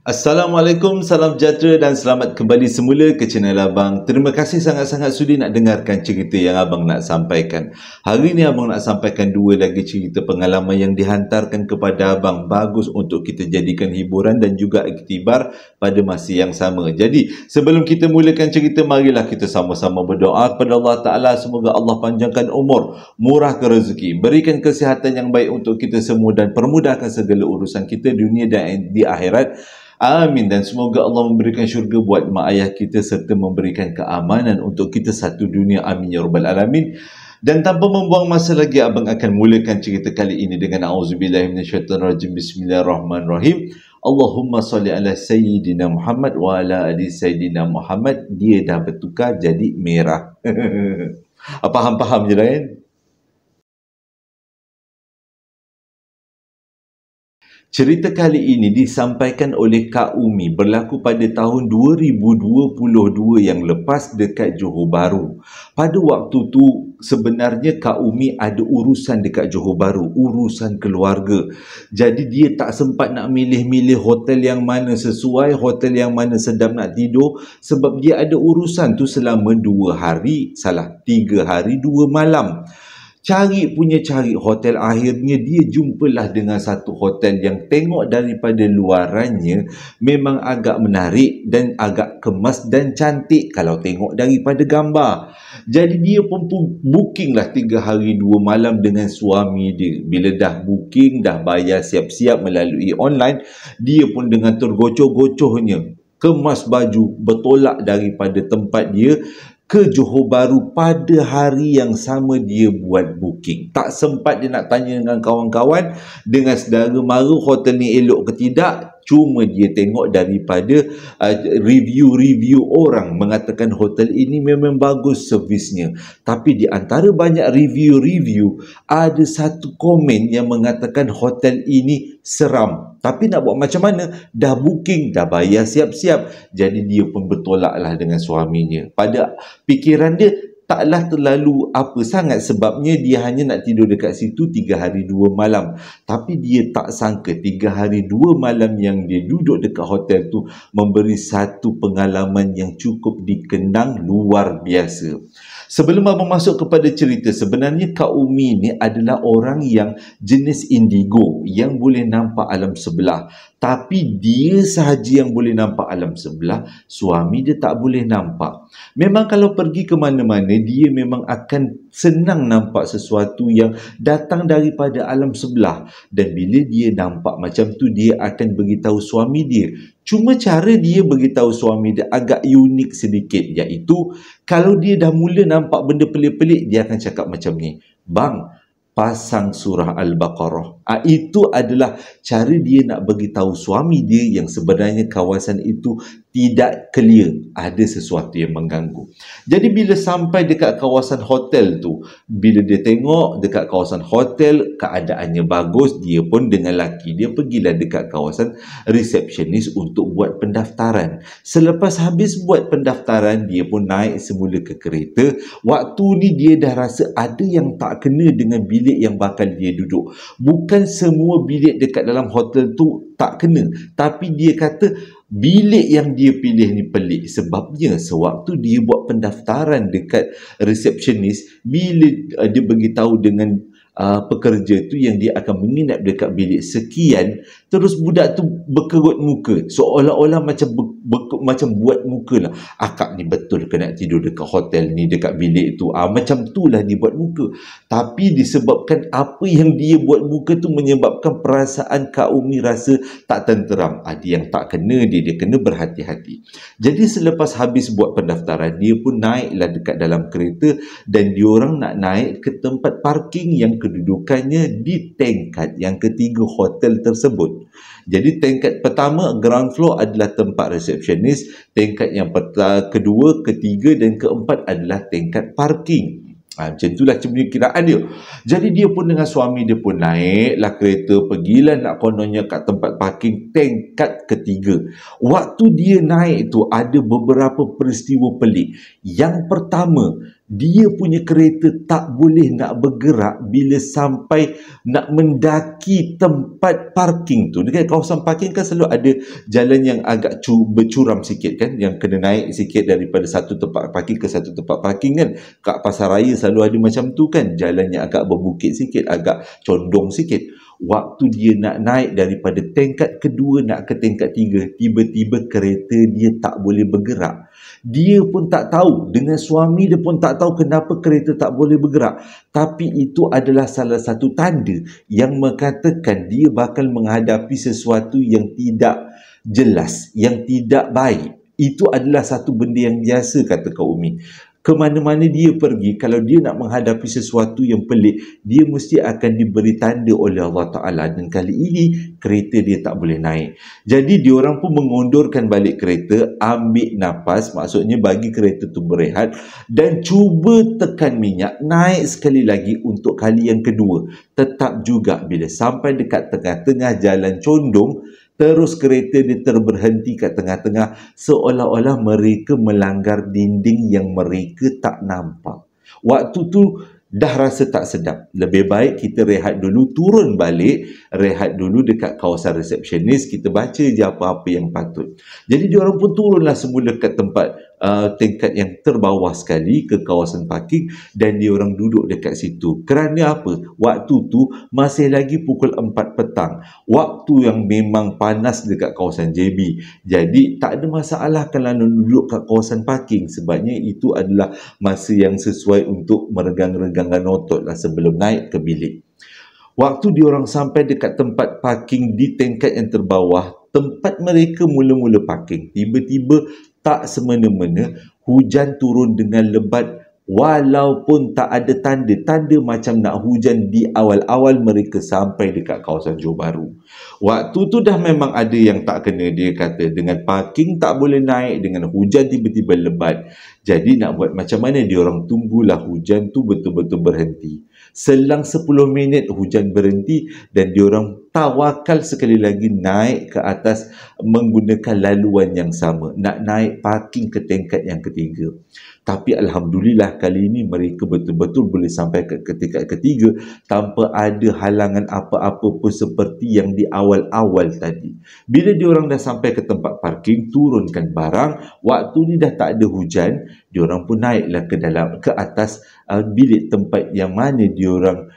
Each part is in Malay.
Assalamualaikum, salam sejahtera dan selamat kembali semula ke channel Abang. Terima kasih sangat-sangat sudi nak dengarkan cerita yang Abang nak sampaikan. Hari ni Abang nak sampaikan dua lagi cerita pengalaman yang dihantarkan kepada Abang. Bagus untuk kita jadikan hiburan dan juga iktibar pada masa yang sama. Jadi, sebelum kita mulakan cerita, marilah kita sama-sama berdoa kepada Allah Ta'ala. Semoga Allah panjangkan umur, murahkan rezeki, berikan kesihatan yang baik untuk kita semua dan permudahkan segala urusan kita dunia dan di akhirat. Amin. Dan semoga Allah memberikan syurga buat mak ayah kita serta memberikan keamanan untuk kita satu dunia. Amin ya rabbal alamin. Dan tanpa membuang masa lagi, Abang akan mulakan cerita kali ini dengan auzubillahi minasyaitanirrajim. Bismillahirrahmanirrahim. Allahumma salli ala Sayyidina Muhammad wa ala ali Sayyidina Muhammad. Dia dah bertukar jadi merah. Faham-faham je lah kan? Cerita kali ini disampaikan oleh Kak Umi, berlaku pada tahun 2022 yang lepas dekat Johor Bahru. Pada waktu tu sebenarnya Kak Umi ada urusan dekat Johor Bahru, urusan keluarga. Jadi dia tak sempat nak milih-milih hotel yang mana sesuai, hotel yang mana sedap nak tidur, sebab dia ada urusan tu selama 3 hari 2 malam. Cari hotel, akhirnya dia jumpalah dengan satu hotel yang tengok daripada luarannya memang agak menarik dan agak kemas dan cantik kalau tengok daripada gambar. Jadi dia pun bookinglah 3 hari 2 malam dengan suami dia. Bila dah booking, dah bayar siap-siap melalui online, dia pun dengan tergocoh-gocohnya kemas baju bertolak daripada tempat dia ke Johor Bahru pada hari yang sama dia buat booking. Tak sempat dia nak tanya dengan kawan-kawan, dengan saudara mara hotel ni elok ke tidak. Cuma dia tengok daripada review-review orang mengatakan hotel ini memang bagus servisnya. Tapi di antara banyak review-review, ada satu komen yang mengatakan hotel ini seram. Tapi nak buat macam mana? Dah booking, dah bayar siap-siap. Jadi dia pun bertolaklah dengan suaminya. Pada fikiran dia, taklah terlalu apa sangat, sebabnya dia hanya nak tidur dekat situ 3 hari 2 malam. Tapi dia tak sangka 3 hari 2 malam yang dia duduk dekat hotel tu memberi satu pengalaman yang cukup dikenang luar biasa. Sebelum Abang masuk kepada cerita, sebenarnya Kak Umi ni adalah orang yang jenis indigo, yang boleh nampak alam sebelah. Tapi dia sahaja yang boleh nampak alam sebelah, suami dia tak boleh nampak. Memang kalau pergi ke mana-mana, dia memang akan senang nampak sesuatu yang datang daripada alam sebelah. Dan bila dia nampak macam tu, dia akan beritahu suami dia. Cuma cara dia beritahu suami dia agak unik sedikit, iaitu kalau dia dah mula nampak benda pelik-pelik, dia akan cakap macam ni, "Bang, pasang surah Al-Baqarah." Itu adalah cara dia nak beritahu suami dia yang sebenarnya kawasan itu tidak clear, ada sesuatu yang mengganggu. Jadi bila sampai dekat kawasan hotel tu, bila dia tengok dekat kawasan hotel keadaannya bagus, dia pun dengan laki dia pergilah dekat kawasan resepsionis untuk buat pendaftaran. Selepas habis buat pendaftaran, dia pun naik semula ke kereta. Waktu ni dia dah rasa ada yang tak kena dengan bilik yang bakal dia duduk. Bukan semua bilik dekat dalam hotel tu tak kena, tapi dia kata bilik yang dia pilih ni pelik. Sebabnya sewaktu dia buat pendaftaran dekat resepsionis, bila dia beritahu dengan pekerja tu yang dia akan menginap dekat bilik sekian, terus budak tu berkerut muka, seolah-olah macam buat muka lah, "Akak ni betul ke nak tidur dekat hotel ni, dekat bilik tu?" Macam tu lah dia buat muka. Tapi disebabkan apa yang dia buat muka tu menyebabkan perasaan Kak Umi rasa tak tenteram. Ada yang tak kena dia kena berhati-hati. Jadi selepas habis buat pendaftaran, dia pun naiklah dekat dalam kereta dan diorang nak naik ke tempat parking yang kedudukannya di tingkat yang ketiga hotel tersebut. Jadi tingkat pertama, ground floor, adalah tempat resepsionis. Tingkat yang kedua, ketiga dan keempat adalah tingkat parking. Macam itulah kiraan dia. Jadi dia pun dengan suami dia pun naiklah kereta, pergilah nak kononnya kat tempat parking tingkat ketiga. Waktu dia naik tu ada beberapa peristiwa pelik. Yang pertama, dia punya kereta tak boleh nak bergerak bila sampai nak mendaki tempat parking tu. Dekat kawasan parking kan selalu ada jalan yang agak bercuram sikit kan, yang kena naik sikit daripada satu tempat parking ke satu tempat parking kan. Kat pasar raya selalu ada macam tu kan, jalan yang agak berbukit sikit, agak condong sikit. Waktu dia nak naik daripada tingkat kedua nak ke tingkat tiga, tiba-tiba kereta dia tak boleh bergerak. Dia pun tak tahu, dengan suami dia pun tak tahu kenapa kereta tak boleh bergerak. Tapi itu adalah salah satu tanda yang mengatakan dia bakal menghadapi sesuatu yang tidak jelas, yang tidak baik. Itu adalah satu benda yang biasa, kata Kak Umi. Ke mana-mana dia pergi, kalau dia nak menghadapi sesuatu yang pelik, dia mesti akan diberi tanda oleh Allah Ta'ala. Dan kali ini, kereta dia tak boleh naik. Jadi, diorang pun mengundurkan balik kereta, ambil nafas, maksudnya bagi kereta tu berehat, dan cuba tekan minyak, naik sekali lagi untuk kali yang kedua. Tetap juga bila sampai dekat tengah-tengah jalan condong, terus kereta dia terberhenti kat tengah-tengah, seolah-olah mereka melanggar dinding yang mereka tak nampak. Waktu tu dah rasa tak sedap. Lebih baik kita rehat dulu, turun balik, rehat dulu dekat kawasan resepsionis, kita baca je apa-apa yang patut. Jadi diorang pun turunlah semula kat tempat tingkat yang terbawah sekali ke kawasan parking, dan diorang duduk dekat situ. Kerana apa? Waktu tu masih lagi pukul 4 petang. Waktu yang memang panas dekat kawasan JB. Jadi tak ada masalah kalau duduk kat kawasan parking, sebabnya itu adalah masa yang sesuai untuk meregang-regangkan otot lah sebelum naik ke bilik. Waktu diorang sampai dekat tempat parking di tingkat yang terbawah, tempat mereka mula-mula parking, tiba-tiba tak semena-mena hujan turun dengan lebat, walaupun tak ada tanda macam nak hujan di awal-awal mereka sampai dekat kawasan Johor Bahru. Waktu tu dah memang ada yang tak kena, dia kata, dengan parking tak boleh naik, dengan hujan tiba-tiba lebat. Jadi nak buat macam mana? Diorang tunggulah hujan tu betul-betul berhenti. Selang 10 minit hujan berhenti dan diorang tawakal sekali lagi naik ke atas menggunakan laluan yang sama, nak naik parking ke tingkat yang ketiga. Tapi Alhamdulillah kali ini mereka betul-betul boleh sampai ke tingkat ketiga tanpa ada halangan apa-apa pun seperti yang di awal-awal tadi. Bila diorang dah sampai ke tempat parking, turunkan barang, waktu ni dah tak ada hujan, diorang pun naiklah ke atas bilik tempat yang mana diorang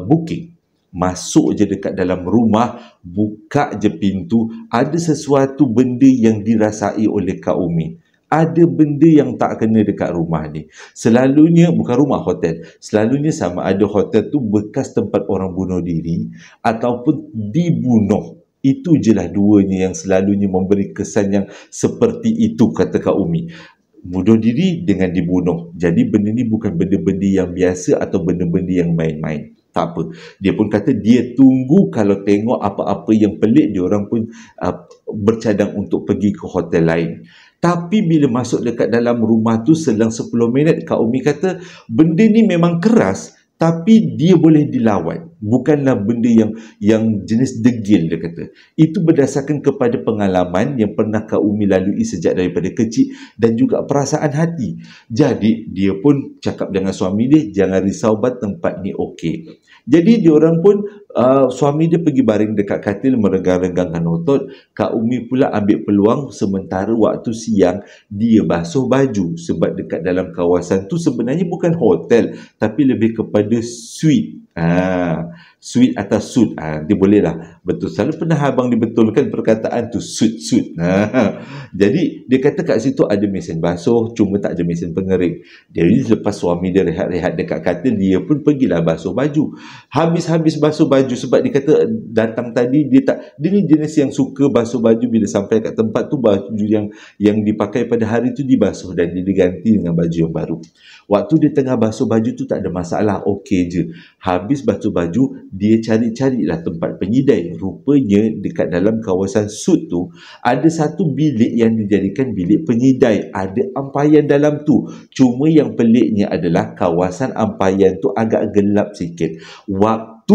booking. Masuk je dekat dalam rumah, buka je pintu, ada sesuatu benda yang dirasai oleh Kak Umi. Ada benda yang tak kena dekat rumah ni. Selalunya, bukan rumah, hotel. Selalunya sama ada hotel tu bekas tempat orang bunuh diri ataupun dibunuh. Itu je lah duanya yang selalunya memberi kesan yang seperti itu, kata Kak Umi. Bunuh diri dengan dibunuh. Jadi benda ni bukan benda-benda yang biasa atau benda-benda yang main-main. Tak apa. Dia pun kata dia tunggu kalau tengok apa-apa yang pelik, dia orang pun bercadang untuk pergi ke hotel lain. Tapi bila masuk dekat dalam rumah tu selang 10 minit, Kak Umi kata benda ni memang keras, tapi dia boleh dilawan. Bukanlah benda yang jenis degil, dia kata. Itu berdasarkan kepada pengalaman yang pernah Kak Umi lalui sejak daripada kecil dan juga perasaan hati. Jadi dia pun cakap dengan suami dia, jangan risau bat, tempat ni okey. Jadi diorang pun suami dia pergi baring dekat katil meregang-regangkan otot. Kak Umi pula ambil peluang sementara waktu siang dia basuh baju, sebab dekat dalam kawasan tu sebenarnya bukan hotel tapi lebih kepada suite. Suite atau suit. Dia boleh lah. Betul. Selalu pernah abang dibetulkan perkataan tu, suit. Jadi, dia kata kat situ ada mesin basuh, cuma tak ada mesin pengering. Jadi, lepas suami dia rehat-rehat dekat katil, dia pun pergilah basuh baju. Habis-habis basuh baju, sebab dia kata datang tadi, dia ni jenis yang suka basuh baju bila sampai kat tempat tu, baju yang dipakai pada hari tu dibasuh dan diganti dengan baju yang baru. Waktu dia tengah basuh baju tu tak ada masalah, okey je. Habis basuh baju, dia cari-carilah tempat penyidai. Rupanya dekat dalam kawasan sud tu ada satu bilik yang dijadikan bilik penyidai. Ada ampayan dalam tu. Cuma yang peliknya adalah kawasan ampayan tu agak gelap sikit. Waktu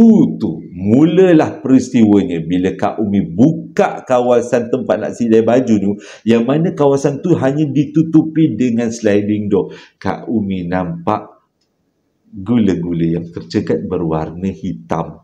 mulalah peristiwanya bila Kak Umi buka kawasan tempat nak sidai baju tu, yang mana kawasan tu hanya ditutupi dengan sliding door. Kak Umi nampak gula-gula yang tercegat berwarna hitam.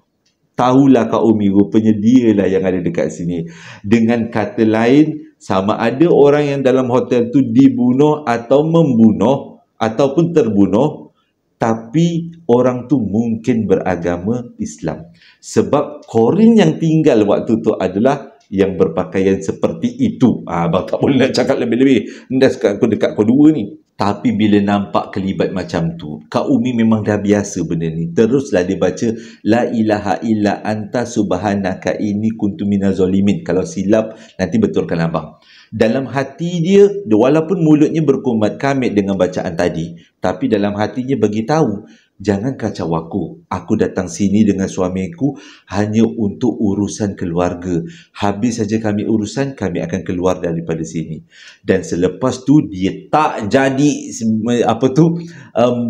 Tahulah Kak Umi, rupanya dialah yang ada dekat sini. Dengan kata lain, sama ada orang yang dalam hotel tu dibunuh atau membunuh ataupun terbunuh, tapi orang tu mungkin beragama Islam. Sebab korin yang tinggal waktu tu adalah yang berpakaian seperti itu. Abang tak boleh nak cakap lebih-lebih. Dah sekarang aku dekat kau dua ni. Tapi bila nampak kelibat macam tu, Kak Umi memang dah biasa benda ni. Teruslah dia baca, La ilaha illa anta subhanaka inni kuntu minaz zalimin. Kalau silap, nanti betulkan abang. Dalam hati dia, walaupun mulutnya berkumat kamit dengan bacaan tadi, tapi dalam hatinya beritahu, jangan kacau aku. Aku datang sini dengan suamiku hanya untuk urusan keluarga. Habis saja kami urusan, kami akan keluar daripada sini. Dan selepas tu, dia tak jadi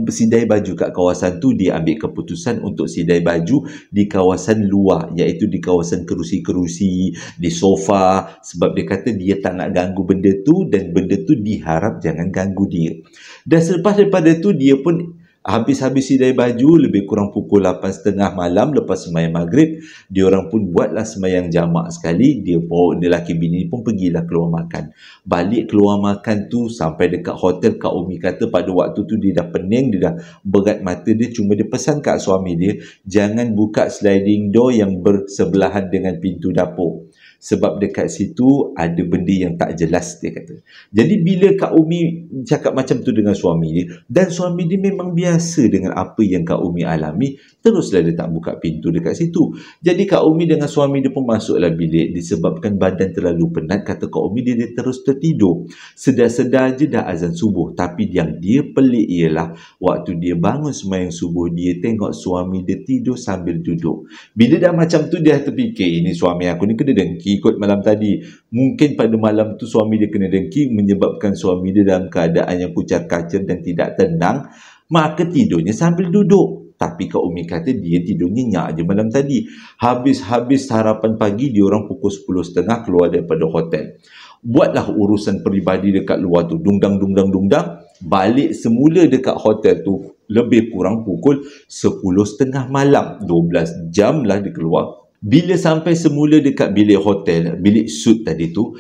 sidai baju kat kawasan tu. Dia ambil keputusan untuk sidai baju di kawasan luar, iaitu di kawasan kerusi-kerusi, di sofa. Sebab dia kata dia tak nak ganggu benda tu, dan benda tu diharap jangan ganggu dia. Dan selepas daripada tu, dia pun habis-habis sidai baju, lebih kurang pukul 8.30 malam lepas sembahyang maghrib, dia orang pun buatlah sembahyang jamak sekali. Dia lelaki bini pun pergilah keluar makan. Balik keluar makan tu, sampai dekat hotel, Kak Umi kata pada waktu tu dia dah pening, dia dah berat mata dia. Cuma dia pesan kat suami dia, jangan buka sliding door yang bersebelahan dengan pintu dapur. Sebab dekat situ ada benda yang tak jelas, dia kata. Jadi bila Kak Umi cakap macam tu dengan suami dia, dan suami dia memang biasa dengan apa yang Kak Umi alami, teruslah dia tak buka pintu dekat situ. Jadi Kak Umi dengan suami dia pun masuklah bilik. Disebabkan badan terlalu penat, kata Kak Umi, dia terus tertidur. Sedar-sedar je dah azan subuh. Tapi yang dia pelik ialah, waktu dia bangun sembahyang subuh, dia tengok suami dia tidur sambil duduk. Bila dah macam tu, dia terfikir, ini suami aku ni kena dengki ikut malam tadi. Mungkin pada malam tu suami dia kena dengki, menyebabkan suami dia dalam keadaan yang kucar kacir dan tidak tenang, maka tidurnya sambil duduk. Tapi Kak Umi kata dia tidur nyenyak je malam tadi. Habis-habis sarapan pagi, dia orang pukul 10.30 keluar daripada hotel. Buatlah urusan peribadi dekat luar tu, dungdang. Balik semula dekat hotel tu lebih kurang pukul 10.30 malam. 12 jam lah dia keluar. Bila sampai semula dekat bilik hotel, bilik suit tadi tu,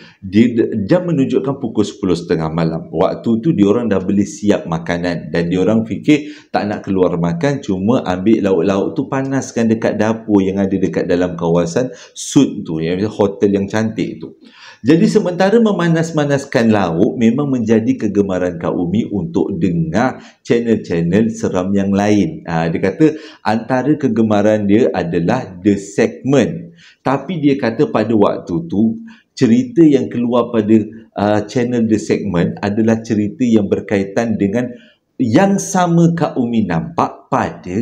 jam menunjukkan pukul 10.30 malam. Waktu tu diorang dah beli siap makanan, dan diorang fikir tak nak keluar makan, cuma ambil lauk-lauk tu panaskan dekat dapur yang ada dekat dalam kawasan suit tu, yang hotel yang cantik tu. Jadi sementara memanas-manaskan lauk, memang menjadi kegemaran Kak Umi untuk dengar channel-channel seram yang lain. Dia kata antara kegemaran dia adalah The Segment. Tapi dia kata pada waktu tu, cerita yang keluar pada channel The Segment adalah cerita yang berkaitan dengan yang sama Kak Umi nampak pada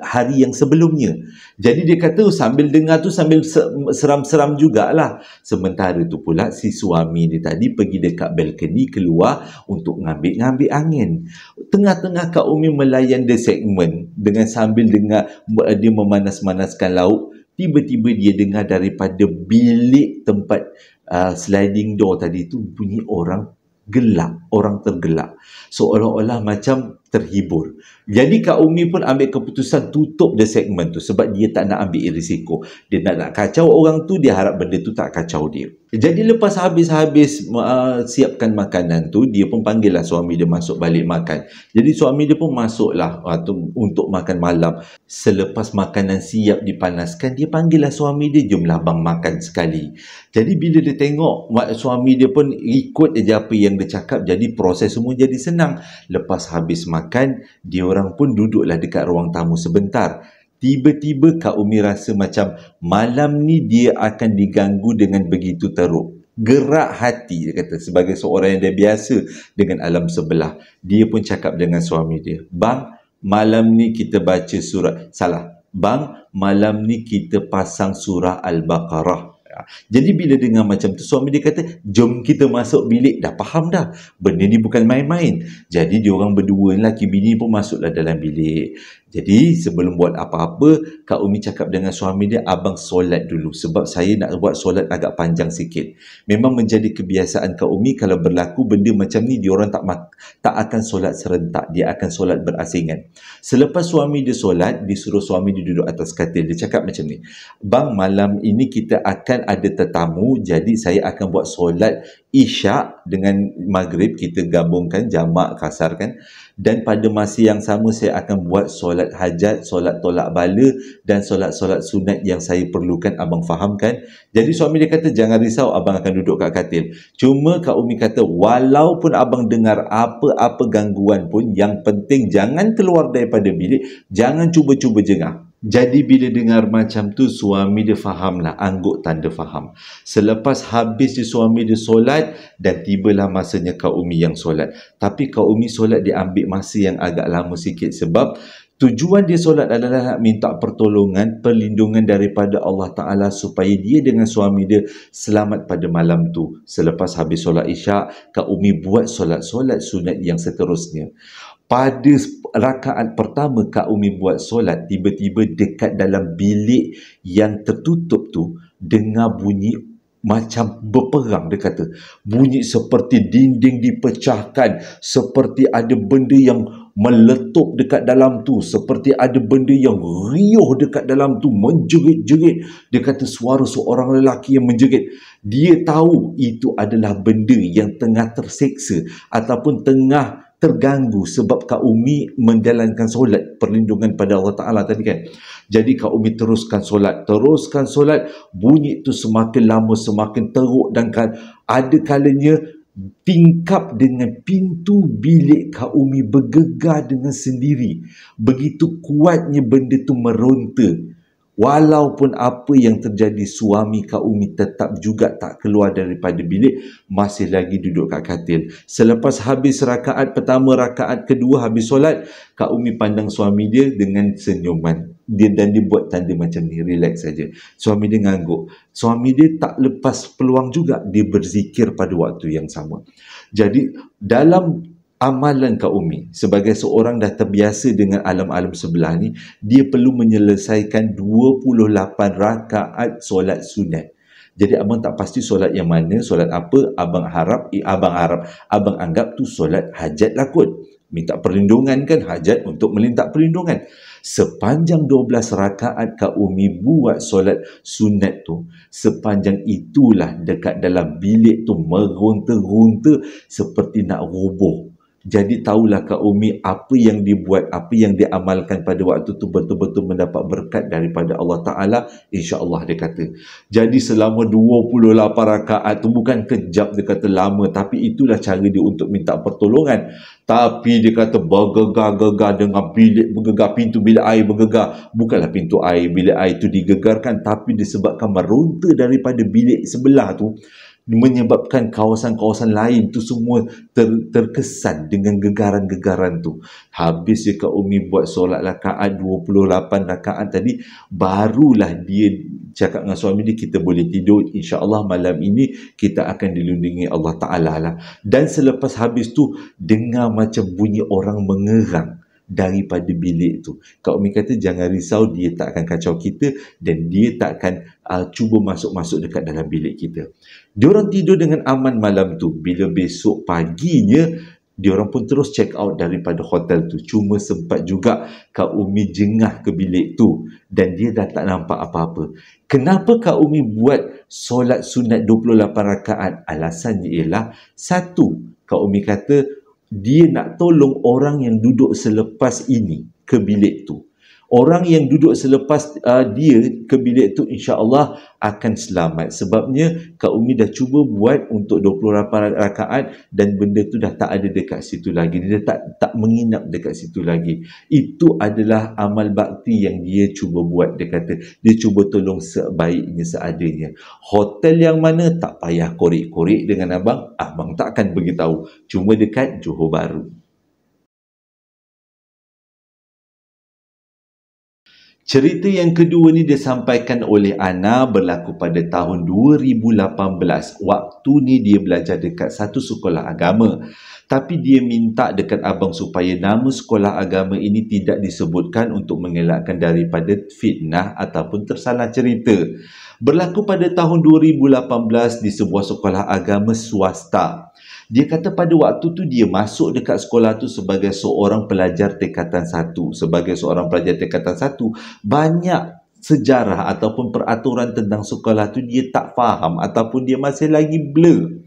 hari yang sebelumnya. Jadi dia kata sambil dengar tu sambil seram-seram jugalah. Sementara tu pula si suami dia tadi pergi dekat balkoni keluar untuk ngambil angin. Tengah-tengah Kak Umi melayan The Segment dengan sambil dengar dia memanas-manaskan lauk, tiba-tiba dia dengar daripada bilik tempat sliding door tadi tu bunyi orang tergelak. Seolah-olah macam terhibur. Jadi Kak Umi pun ambil keputusan tutup The Segment tu sebab dia tak nak ambil risiko. Dia nak kacau orang tu, dia harap benda tu tak kacau dia. Jadi lepas habis siapkan makanan tu, dia pun panggillah suami dia masuk balik makan. Jadi suami dia pun masuklah untuk makan malam. Selepas makanan siap dipanaskan, dia panggillah suami dia, jomlah bang makan sekali. Jadi bila dia tengok suami dia pun ikut aja apa yang dia cakap, jadi proses semua jadi senang. Lepas habis makan, dia orang pun duduklah dekat ruang tamu sebentar. Tiba-tiba Kak Umi rasa macam malam ni dia akan diganggu dengan begitu teruk. Gerak hati, dia kata, sebagai seorang yang dah biasa dengan alam sebelah. Dia pun cakap dengan suami dia, bang, malam ni kita baca surah, salah, bang, malam ni kita pasang surah Al-Baqarah. Jadi bila dengar macam tu, suami dia kata, jom kita masuk bilik. Dah faham dah, benda ni bukan main-main. Jadi diorang berdua, lelaki bini pun masuklah dalam bilik. Jadi sebelum buat apa-apa, Kak Umi cakap dengan suami dia, abang solat dulu. Sebab saya nak buat solat agak panjang sikit. Memang menjadi kebiasaan Kak Umi, kalau berlaku benda macam ni, diorang tak akan solat serentak. Dia akan solat berasingan. Selepas suami dia solat, disuruh suami dia duduk atas katil. Dia cakap macam ni, bang, malam ini kita akan ada tetamu, jadi saya akan buat solat isyak dengan maghrib, kita gabungkan, jamak kasar kan. Dan pada masa yang sama saya akan buat solat hajat, solat tolak bala dan solat-solat sunat yang saya perlukan. Abang faham kan? Jadi suami dia kata, jangan risau, abang akan duduk kat katil. Cuma Kak Umi kata, walaupun abang dengar apa-apa gangguan pun, yang penting jangan keluar daripada bilik, jangan cuba-cuba jengah. Jadi bila dengar macam tu, suami dia fahamlah, angguk tanda faham. Selepas habis suami dia solat, dan tibalah masanya Kak Umi yang solat. Tapi Kak Umi solat dia ambil masa yang agak lama sikit, sebab tujuan dia solat adalah nak minta pertolongan, perlindungan daripada Allah Ta'ala supaya dia dengan suami dia selamat pada malam tu. Selepas habis solat isyak, Kak Umi buat solat-solat sunat yang seterusnya. Pada rakaat pertama Kak Umi buat solat, tiba-tiba dekat dalam bilik yang tertutup tu, dengar bunyi macam berperang. Dia kata, bunyi seperti dinding dipecahkan, seperti ada benda yang meletup dekat dalam tu, seperti ada benda yang riuh dekat dalam tu, menjerit-jerit. Dia kata suara seorang lelaki yang menjerit. Dia tahu itu adalah benda yang tengah terseksa ataupun tengah terganggu sebab Kak Umi menjalankan solat, perlindungan pada Allah Ta'ala tadi kan. Jadi Kak Umi teruskan solat, bunyi tu semakin lama semakin teruk, dan ada kalanya tingkap dengan pintu bilik Kak Umi bergegar dengan sendiri. Begitu kuatnya benda tu meronta. Walaupun apa yang terjadi, suami Kak Umi tetap juga tak keluar daripada bilik, masih lagi duduk kat katil. Selepas habis rakaat pertama, rakaat kedua, habis solat, Kak Umi pandang suami dia dengan senyuman. Dan dia buat tanda macam ni, relax saja. Suami dia ngangguk. Suami dia tak lepas peluang juga, dia berzikir pada waktu yang sama. Jadi dalam amalan Kak Umi, sebagai seorang dah terbiasa dengan alam-alam sebelah ni, dia perlu menyelesaikan 28 rakaat solat sunat. Jadi abang tak pasti solat yang mana, solat apa, abang anggap tu solat hajat lah kot. Minta perlindungan kan, hajat untuk meminta perlindungan. Sepanjang 12 rakaat Kak Umi buat solat sunat tu, sepanjang itulah dekat dalam bilik tu meronta-ronta seperti nak roboh. Jadi tahulah Kak Umi, apa yang dibuat, apa yang diamalkan pada waktu tu betul-betul mendapat berkat daripada Allah Ta'ala, insya-Allah, dia kata. Jadi selama 28 rakaat tu, bukan kejap dia kata lama, tapi itulah cara dia untuk minta pertolongan. Tapi dia kata bergegar-gegar dengan bilik bergegar, pintu bilik air bergegar. Bukanlah pintu air, bilik air tu digegarkan, tapi disebabkan meronta daripada bilik sebelah tu, menyebabkan kawasan-kawasan lain tu semua terkesan dengan gegaran-gegaran tu. Habis Kak Umi buat solat rakaat 28 rakaat tadi, barulah dia cakap dengan suami dia, kita boleh tidur, insya-Allah malam ini kita akan dilindungi Allah Ta'ala lah. Dan selepas habis tu, dengar macam bunyi orang mengerang daripada bilik tu. Kak Umi kata, jangan risau, dia tak akan kacau kita dan dia tak akan cuba masuk-masuk dekat dalam bilik kita. Diorang tidur dengan aman malam tu. Bila besok paginya, diorang pun terus check out daripada hotel tu. Cuma sempat juga Kak Umi jengah ke bilik tu dan dia dah tak nampak apa-apa. Kenapa Kak Umi buat solat sunat 28 rakaat? Alasannya ialah, satu, Kak Umi kata dia nak tolong orang yang duduk selepas ini ke bilik tu. Orang yang duduk selepas dia ke bilik tu, insya-Allah akan selamat. Sebabnya Kak Umi dah cuba buat untuk 28 rakaat dan benda tu dah tak ada dekat situ lagi. Dia tak menginap dekat situ lagi. Itu adalah amal bakti yang dia cuba buat. Dia kata dia cuba tolong sebaiknya seadanya. Hotel yang mana tak payah korek-korek dengan abang. Abang tak akan beritahu. Cuma dekat Johor Bahru. Cerita yang kedua ni disampaikan oleh Ana berlaku pada tahun 2018. Waktu ni dia belajar dekat satu sekolah agama. Tapi dia minta dekat abang supaya nama sekolah agama ini tidak disebutkan untuk mengelakkan daripada fitnah ataupun tersalah cerita. Berlaku pada tahun 2018 di sebuah sekolah agama swasta. Dia kata pada waktu tu dia masuk dekat sekolah tu sebagai seorang pelajar tingkatan 1. Sebagai seorang pelajar tingkatan 1, banyak sejarah ataupun peraturan tentang sekolah tu dia tak faham ataupun dia masih lagi blur.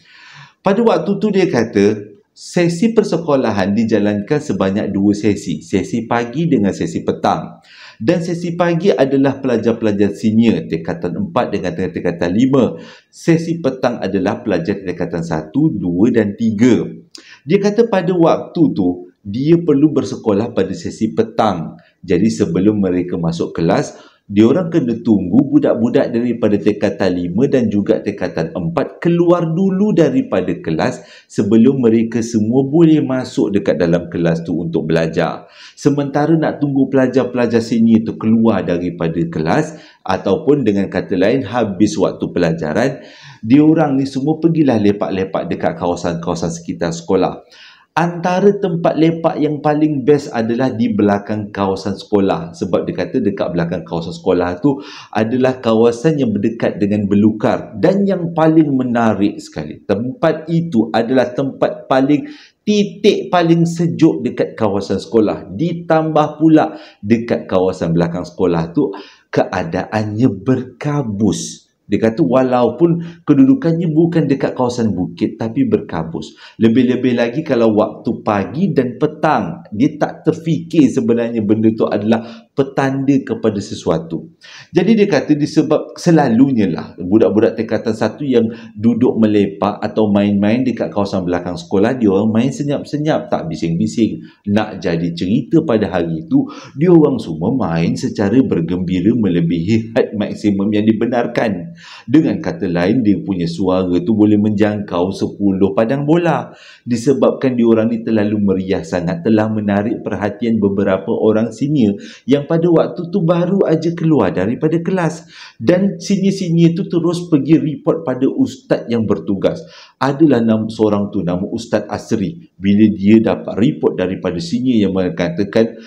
Pada waktu tu dia kata, sesi persekolahan dijalankan sebanyak 2 sesi. Sesi pagi dengan sesi petang. Dan sesi pagi adalah pelajar-pelajar senior tingkatan 4 dengan tingkatan 5. Sesi petang adalah pelajar tingkatan 1, 2 dan 3. Dia kata pada waktu tu dia perlu bersekolah pada sesi petang. Jadi sebelum mereka masuk kelas, diorang kena tunggu budak-budak daripada tingkatan 5 dan juga tingkatan 4 keluar dulu daripada kelas sebelum mereka semua boleh masuk dekat dalam kelas tu untuk belajar. Sementara nak tunggu pelajar-pelajar senior tu keluar daripada kelas ataupun dengan kata lain habis waktu pelajaran, diorang ni semua pergilah lepak-lepak dekat kawasan-kawasan sekitar sekolah. Antara tempat lepak yang paling best adalah di belakang kawasan sekolah. Sebab dia kata dekat belakang kawasan sekolah tu adalah kawasan yang berdekat dengan belukar. Dan yang paling menarik sekali, tempat itu adalah tempat titik paling sejuk dekat kawasan sekolah. Ditambah pula dekat kawasan belakang sekolah tu keadaannya berkabus. Dia kata walaupun kedudukannya bukan dekat kawasan bukit tapi berkabus. Lebih-lebih lagi kalau waktu pagi dan petang. Dia tak terfikir sebenarnya benda tu adalah petanda kepada sesuatu. Jadi dia kata disebab selalunya lah budak-budak tingkatan 1 yang duduk melepak atau main-main dekat kawasan belakang sekolah, dia orang main senyap-senyap, tak bising-bising. Nak jadi cerita pada hari itu, dia orang semua main secara bergembira melebihi had maksimum yang dibenarkan. Dengan kata lain, dia punya suara tu boleh menjangkau 10 padang bola. Disebabkan diorang ni terlalu meriah sangat, telah menarik perhatian beberapa orang senior yang pada waktu tu baru aja keluar daripada kelas. Dan senior-senior tu terus pergi report pada ustaz yang bertugas. Adalah seorang tu, nama Ustaz Asri. Bila dia dapat report daripada senior yang mengatakan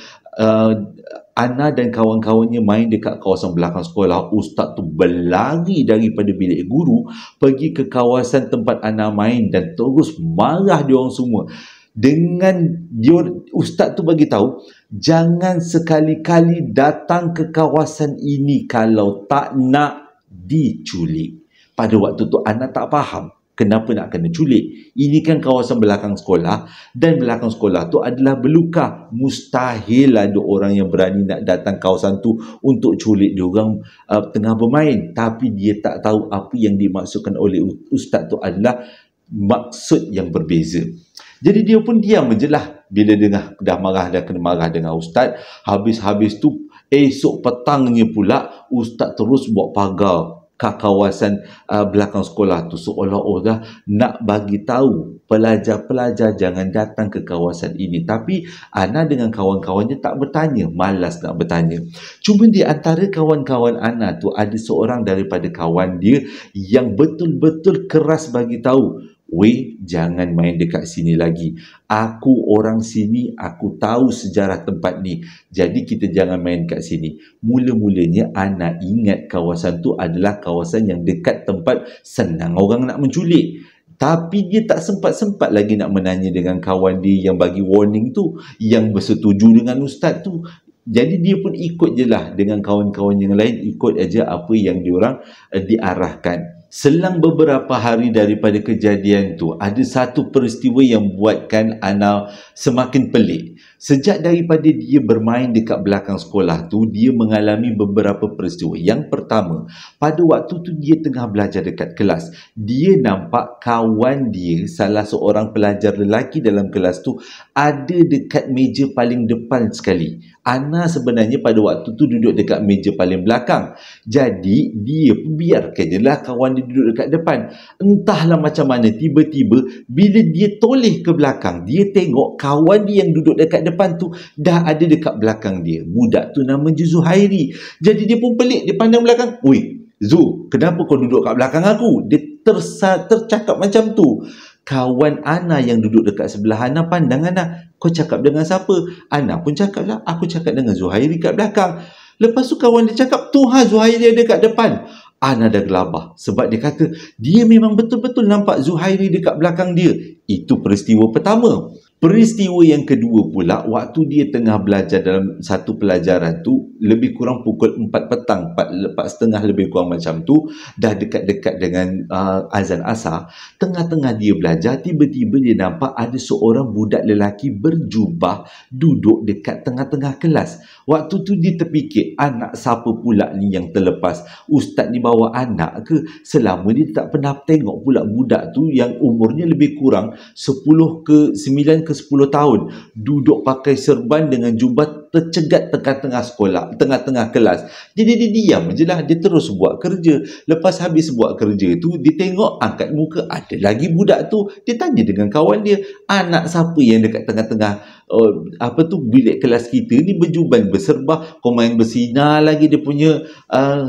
Ana dan kawan-kawannya main dekat kawasan belakang sekolah, ustaz tu berlari daripada bilik guru pergi ke kawasan tempat Ana main dan terus marah diorang semua. Dengan ustaz tu bagi tahu, jangan sekali-kali datang ke kawasan ini kalau tak nak diculik. Pada waktu tu Ana tak faham kenapa nak kena culik. Ini kan kawasan belakang sekolah dan belakang sekolah tu adalah belukar. Mustahil ada orang yang berani nak datang kawasan tu untuk culik diorang tengah bermain. Tapi dia tak tahu apa yang dimaksudkan oleh ustaz tu adalah maksud yang berbeza. Jadi dia pun diam je lah bila dah kena marah dengan ustaz. Habis tu esok petangnya pula ustaz terus buat pagar ke kawasan belakang sekolah tu, seolah-olah nak bagi tahu pelajar-pelajar jangan datang ke kawasan ini. Tapi Ana dengan kawan-kawannya tak bertanya, malas nak bertanya. Cuma di antara kawan-kawan Ana tu ada seorang daripada kawan dia yang betul-betul keras bagi tahu, weh, jangan main dekat sini lagi. Aku orang sini, aku tahu sejarah tempat ni. Jadi kita jangan main kat sini. Mula-mulanya Ana ingat kawasan tu adalah kawasan yang dekat tempat senang orang nak menculik. Tapi dia tak sempat-sempat lagi nak menanya dengan kawan dia yang bagi warning tu, yang bersetuju dengan ustaz tu. Jadi dia pun ikut je lah dengan kawan-kawan yang lain, ikut aja apa yang diorang diarahkan. Selang beberapa hari daripada kejadian tu, ada satu peristiwa yang buatkan Ana semakin pelik. Sejak daripada dia bermain dekat belakang sekolah tu, dia mengalami beberapa peristiwa. Yang pertama, pada waktu tu dia tengah belajar dekat kelas. Dia nampak kawan dia, salah seorang pelajar lelaki dalam kelas tu, ada dekat meja paling depan sekali. Ana sebenarnya pada waktu tu duduk dekat meja paling belakang. Jadi dia biarkan je lah kawan dia duduk dekat depan. Entahlah macam mana tiba-tiba bila dia toleh ke belakang, dia tengok kawan dia yang duduk dekat depan tu dah ada dekat belakang dia. Budak tu nama je Zuhairi. Jadi dia pun pelik, dia pandang belakang. Oi, Zu, kenapa kau duduk kat belakang aku? Dia tercakap macam tu. Kawan Ana yang duduk dekat sebelah Ana pandang Ana. Kau cakap dengan siapa? Ana pun cakap lah, aku cakap dengan Zuhairi kat belakang. Lepas tu kawan dia cakap, tu Zuhairi ada kat depan. Ana dah gelabah sebab dia kata dia memang betul-betul nampak Zuhairi dekat belakang dia. Itu peristiwa pertama. Peristiwa yang kedua pula, waktu dia tengah belajar dalam satu pelajaran tu, lebih kurang pukul 4 petang, 4.30 lebih kurang macam tu, dah dekat-dekat dengan azan asar. Tengah-tengah dia belajar, tiba-tiba dia nampak ada seorang budak lelaki berjubah duduk dekat tengah-tengah kelas. Waktu tu dia terfikir, anak siapa pula ni yang terlepas? Ustaz ni bawa anak ke? Selama dia tak pernah tengok pula budak tu yang umurnya lebih kurang 9 ke 10 tahun, duduk pakai serban dengan jubah tercegat tengah-tengah sekolah, tengah-tengah kelas. Jadi dia diam je lah, dia terus buat kerja. Lepas habis buat kerja tu, dia tengok, angkat muka, ada lagi budak tu. Dia tanya dengan kawan dia, anak siapa yang dekat tengah-tengah bilik kelas kita ni berjuban berserbah, kau main bersinar lagi dia punya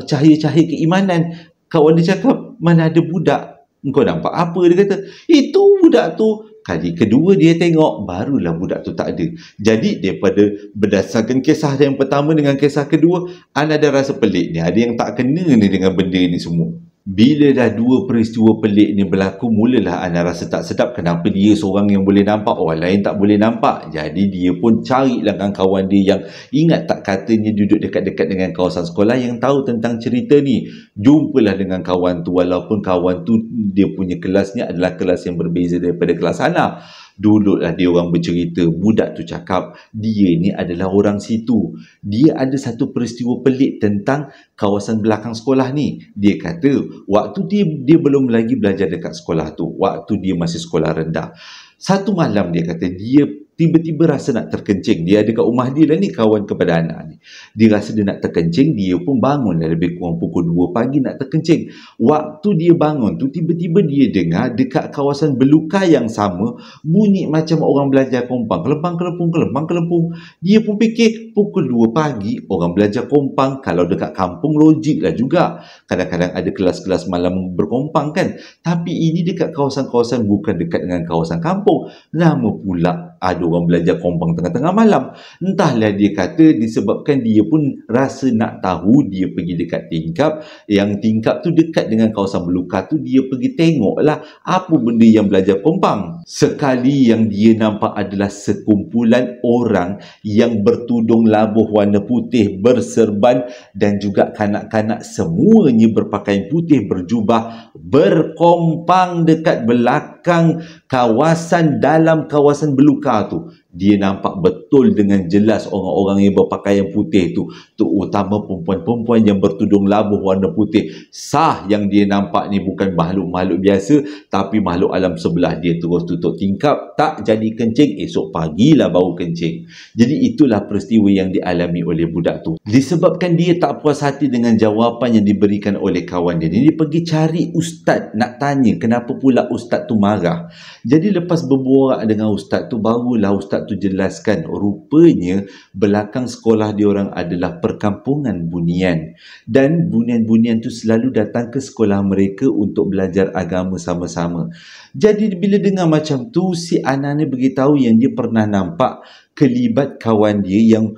cahaya-cahaya keimanan. Kawan dia cakap, mana ada budak, kau nampak apa? Dia kata, itu budak tu. Kali kedua dia tengok, barulah budak tu tak ada. Jadi daripada berdasarkan kisah yang pertama dengan kisah kedua, Ana ada rasa pelik ni, ada yang tak kena ni dengan benda ni semua. Bila dah dua peristiwa pelik ni berlaku, mulalah Ana rasa tak sedap. Kenapa dia seorang yang boleh nampak, orang lain tak boleh nampak? Jadi dia pun carilah kawan dia yang ingat tak katanya duduk dekat-dekat dengan kawasan sekolah yang tahu tentang cerita ni. Jumpalah dengan kawan tu, walaupun kawan tu dia punya kelasnya adalah kelas yang berbeza daripada kelas Ana. Duduklah dia orang bercerita. Budak tu cakap, dia ni adalah orang situ. Dia ada satu peristiwa pelik tentang kawasan belakang sekolah ni. Dia kata, waktu dia belum lagi belajar dekat sekolah tu, waktu dia masih sekolah rendah, satu malam dia kata dia tiba-tiba rasa nak terkencing. Dia ada kat rumah dia lah ni, kawan kepada anak ni. Dia rasa dia nak terkencing, dia pun bangun lah lebih kurang pukul 2 pagi nak terkencing. Waktu dia bangun tu, tiba-tiba dia dengar dekat kawasan belukar yang sama, bunyi macam orang belajar kompang. Kelempang-kelempung, kelempang-kelempung. Dia pun fikir, pukul 2 pagi, orang belajar kompang. Kalau dekat kampung, logik lah juga. Kadang-kadang ada kelas-kelas malam berkompang kan. Tapi ini dekat kawasan-kawasan bukan dekat dengan kawasan kampung. Lama pula ada orang belajar kompang tengah-tengah malam. Entahlah, dia kata disebabkan dia pun rasa nak tahu, dia pergi dekat tingkap. Yang tingkap tu dekat dengan kawasan belukar tu, dia pergi tengoklah apa benda yang belajar kompang. Sekali yang dia nampak adalah sekumpulan orang yang bertudung labuh warna putih, berserban, dan juga kanak-kanak semuanya berpakaian putih, berjubah, berkompang dekat belakang kawasan, dalam kawasan belukar tu. Dia nampak betul dengan jelas orang-orang yang berpakaian putih tu, terutama perempuan-perempuan yang bertudung labuh warna putih. Sah yang dia nampak ni bukan makhluk-makhluk biasa, tapi makhluk alam sebelah. Dia terus tutup tingkap, tak jadi kencing, esok pagilah baru kencing. Jadi itulah peristiwa yang dialami oleh budak tu. Disebabkan dia tak puas hati dengan jawapan yang diberikan oleh kawan dia, dia pergi cari ustaz nak tanya kenapa pula ustaz tu marah. Jadi lepas berborak dengan ustaz tu, barulah ustaz tu jelaskan, rupanya belakang sekolah diorang adalah perkampungan bunian, dan bunian-bunian tu selalu datang ke sekolah mereka untuk belajar agama sama-sama. Jadi bila dengar macam tu, si Ana ni beritahu yang dia pernah nampak kelibat kawan dia yang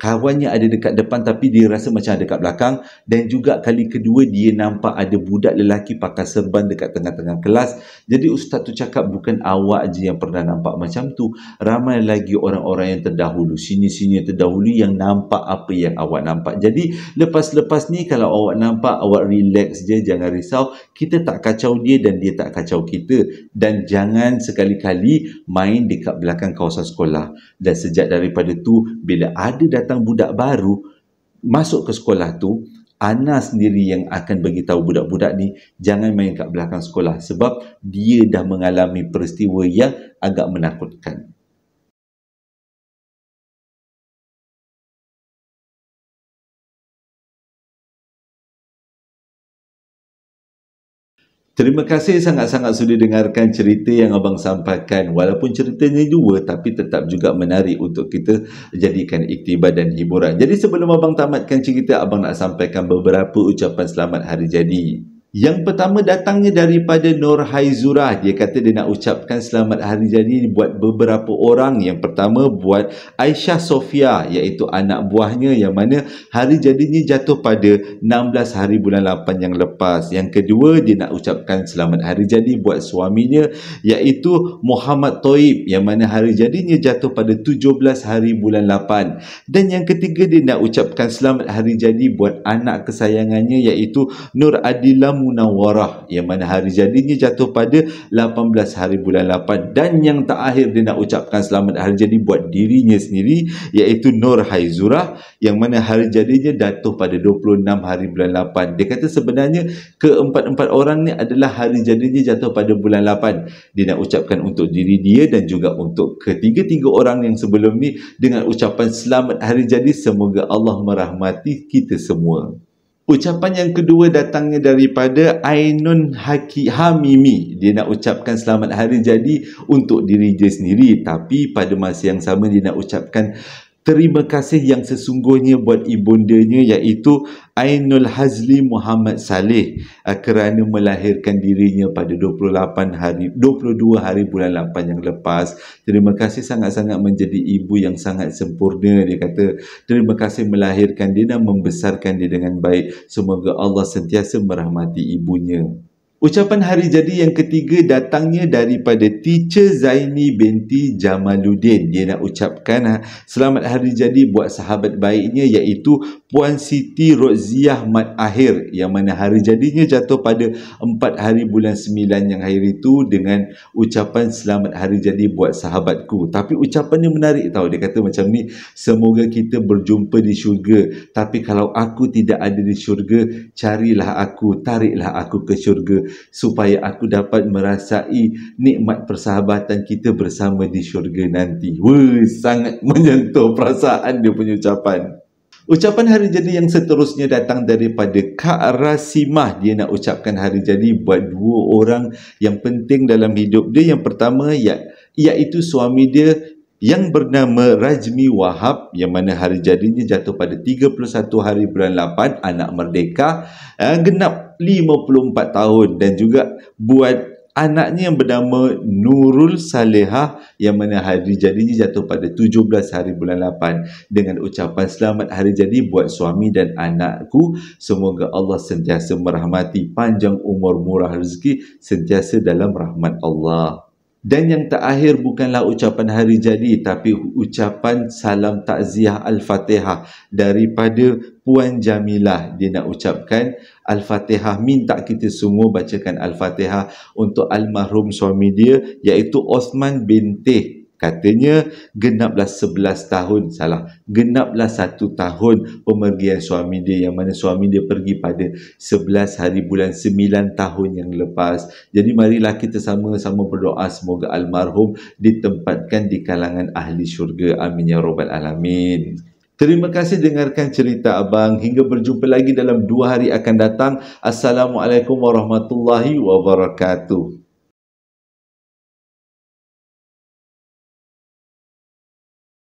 kawannya ada dekat depan tapi dia rasa macam ada dekat belakang. Dan juga kali kedua dia nampak ada budak lelaki pakai serban dekat tengah-tengah kelas. Jadi ustaz tu cakap, bukan awak je yang pernah nampak macam tu, ramai lagi orang-orang yang terdahulu, sini-sini terdahulu yang nampak apa yang awak nampak. Jadi lepas-lepas ni kalau awak nampak, awak relax je, jangan risau. Kita tak kacau dia dan dia tak kacau kita. Dan jangan sekali-kali main dekat belakang kawasan sekolah. Dan sejak daripada tu, bila ada datang budak baru masuk ke sekolah tu, Ana sendiri yang akan beritahu budak-budak ni jangan main kat belakang sekolah, sebab dia dah mengalami peristiwa yang agak menakutkan. Terima kasih sangat-sangat sudah dengarkan cerita yang abang sampaikan. Walaupun ceritanya dua, tapi tetap juga menarik untuk kita jadikan iktibar dan hiburan. Jadi sebelum abang tamatkan cerita, abang nak sampaikan beberapa ucapan selamat hari jadi. Yang pertama datangnya daripada Nur Haizurah. Dia kata dia nak ucapkan selamat hari jadi buat beberapa orang. Yang pertama buat Aisyah Sofia, iaitu anak buahnya yang mana hari jadinya jatuh pada 16 hari bulan 8 yang lepas. Yang kedua, dia nak ucapkan selamat hari jadi buat suaminya, iaitu Muhammad Toib, yang mana hari jadinya jatuh pada 17 hari bulan 8. Dan yang ketiga, dia nak ucapkan selamat hari jadi buat anak kesayangannya, iaitu Nur Adila Munawwarah, yang mana hari jadinya jatuh pada 18 hari bulan 8. Dan yang terakhir, dia nak ucapkan selamat hari jadi buat dirinya sendiri, iaitu Nur Haizurah, yang mana hari jadinya jatuh pada 26 hari bulan 8. Dia kata sebenarnya keempat-empat orang ni adalah hari jadinya jatuh pada bulan 8. Dia nak ucapkan untuk diri dia dan juga untuk ketiga-tiga orang yang sebelum ni dengan ucapan selamat hari jadi, semoga Allah merahmati kita semua. Ucapan yang kedua datangnya daripada Ainun Hamimi. Dia nak ucapkan selamat hari jadi untuk diri dia sendiri, tapi pada masa yang sama dia nak ucapkan terima kasih yang sesungguhnya buat ibundanya, iaitu Ainul Hazli Muhammad Saleh, kerana melahirkan dirinya pada 22 hari bulan 8 yang lepas. Terima kasih sangat-sangat menjadi ibu yang sangat sempurna. Dia kata terima kasih melahirkan dia dan membesarkan dia dengan baik. Semoga Allah sentiasa merahmati ibunya. Ucapan hari jadi yang ketiga datangnya daripada Teacher Zaini binti Jamaluddin. Dia nak ucapkan selamat hari jadi buat sahabat baiknya, iaitu Puan Siti Roziah Mat Akhir, yang mana hari jadinya jatuh pada 4 hari bulan 9 yang hari itu, dengan ucapan selamat hari jadi buat sahabatku. Tapi ucapannya menarik tau. Dia kata macam ni, semoga kita berjumpa di syurga, tapi kalau aku tidak ada di syurga, carilah aku, tariklah aku ke syurga, supaya aku dapat merasai nikmat persahabatan kita bersama di syurga nanti. Wah, sangat menyentuh perasaan dia punya ucapan. Ucapan hari jadi yang seterusnya datang daripada Kak Rasimah. Dia nak ucapkan hari jadi buat dua orang yang penting dalam hidup dia. Yang pertama iaitu suami dia yang bernama Rajmi Wahab, yang mana hari jadinya jatuh pada 31 hari bulan 8, anak merdeka, genap 54 tahun. Dan juga buat anaknya yang bernama Nurul Salehah, yang mana hari jadinya jatuh pada 17 hari bulan 8, dengan ucapan selamat hari jadi buat suami dan anakku. Semoga Allah sentiasa merahmati, panjang umur, murah rezeki, sentiasa dalam rahmat Allah. Dan yang terakhir bukanlah ucapan hari jadi, tapi ucapan salam takziah Al-Fatihah daripada Puan Jamilah. Dia nak ucapkan Al-Fatihah, minta kita semua bacakan Al-Fatihah untuk almarhum suami dia, iaitu Osman bin Teh. Katanya genaplah 11 tahun, genaplah 1 tahun pemergian suami dia, yang mana suami dia pergi pada 11 hari bulan 9 tahun yang lepas. Jadi marilah kita sama-sama berdoa semoga almarhum ditempatkan di kalangan ahli syurga. Amin ya rabbal alamin. Terima kasih dengarkan cerita abang. Hingga berjumpa lagi dalam 2 hari akan datang. Assalamualaikum warahmatullahi wabarakatuh.